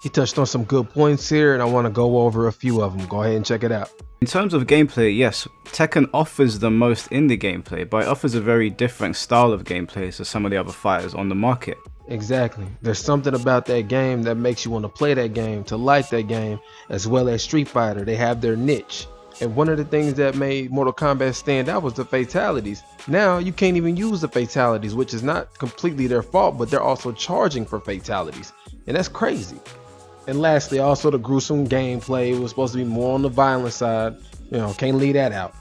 He touched on some good points here, and I want to go over a few of them. Go ahead and check it out. In terms of gameplay, yes, Tekken offers the most in the gameplay, but it offers a very different style of gameplay to some of the other fighters on the market. Exactly. There's something about that game that makes you want to play that game, to like that game, as well as Street Fighter. They have their niche. And one of the things that made Mortal Kombat stand out was the fatalities. Now you can't even use the fatalities, which is not completely their fault, but they're also charging for fatalities. And that's crazy. And lastly, also the gruesome gameplay was supposed to be more on the violent side. Can't leave that out.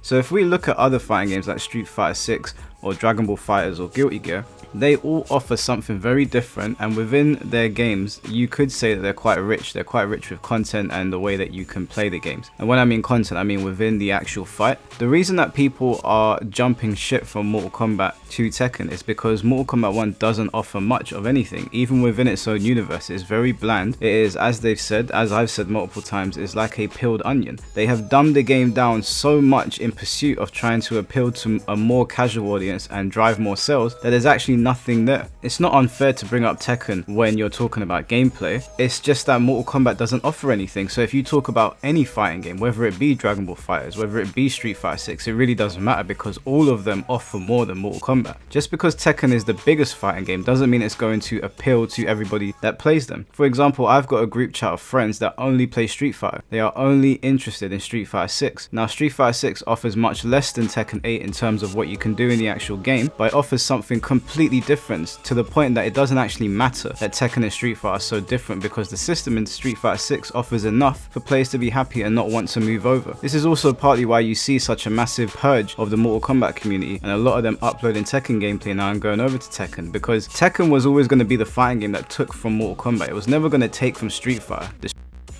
So if we look at other fighting games like Street Fighter 6 or Dragon Ball FighterZ or Guilty Gear, they all offer something very different, and within their games you could say that they're quite rich with content and the way that you can play the games. And when I mean content, I mean within the actual fight. The reason that people are jumping ship from Mortal Kombat to Tekken is because Mortal Kombat 1 doesn't offer much of anything. Even within its own universe, it's very bland. It is, as they've said, as I've said multiple times, it's like a peeled onion. They have dumbed the game down so much in pursuit of trying to appeal to a more casual audience and drive more sales that there's actually nothing there. It's not unfair to bring up Tekken when you're talking about gameplay. It's just that Mortal Kombat doesn't offer anything. So if you talk about any fighting game, whether it be Dragon Ball FighterZ, whether it be Street Fighter 6, it really doesn't matter because all of them offer more than Mortal Kombat. Just because Tekken is the biggest fighting game doesn't mean it's going to appeal to everybody that plays them. For example, I've got a group chat of friends that only play Street Fighter. They are only interested in Street Fighter 6. Now Street Fighter 6 offers much less than Tekken 8 in terms of what you can do in the actual game, but it offers something completely different, to the point that it doesn't actually matter that Tekken and Street Fighter are so different because the system in Street Fighter 6 offers enough for players to be happy and not want to move over. This is also partly why you see such a massive purge of the Mortal Kombat community and a lot of them uploading Tekken gameplay now and going over to Tekken, because Tekken was always going to be the fighting game that took from Mortal Kombat. It was never going to take from Street Fighter.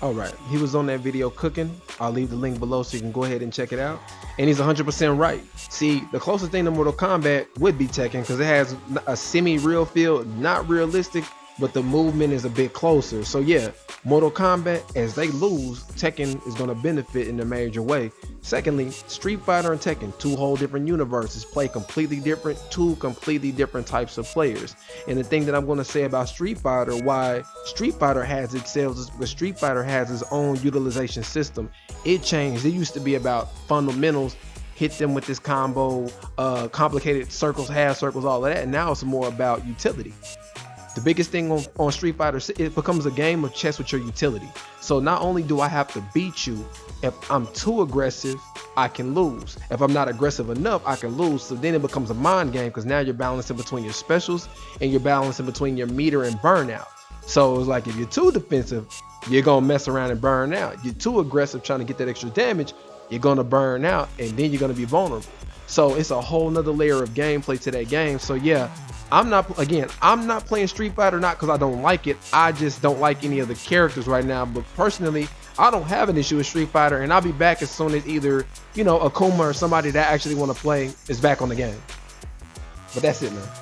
Alright, he was on that video cooking. I'll leave the link below so you can go ahead and check it out. And he's 100% right. See, the closest thing to Mortal Kombat would be Tekken because it has a semi-real feel, not realistic, but the movement is a bit closer. So yeah, Mortal Kombat, as they lose, Tekken is going to benefit in a major way. Secondly, Street Fighter and Tekken, two whole different universes, play completely different, two completely different types of players. And the thing that I'm going to say about Street Fighter, why Street Fighter has its sales, is because Street Fighter has its own utilization system. It changed. It used to be about fundamentals, hit them with this combo, complicated circles, half circles, all of that. And now it's more about utility. The biggest thing on Street Fighter, it becomes a game of chess with your utility. So not only do I have to beat you, if I'm too aggressive, I can lose. If I'm not aggressive enough, I can lose. So then it becomes a mind game because now you're balancing between your specials and you're balancing between your meter and burnout. So it's like if you're too defensive, you're going to mess around and burn out. You're too aggressive trying to get that extra damage, you're going to burn out and then you're going to be vulnerable. So it's a whole nother layer of gameplay to that game. So yeah, I'm not playing Street Fighter, not because I don't like it. I just don't like any of the characters right now. But personally, I don't have an issue with Street Fighter, and I'll be back as soon as either, Akuma or somebody that actually want to play is back on the game. But that's it, man.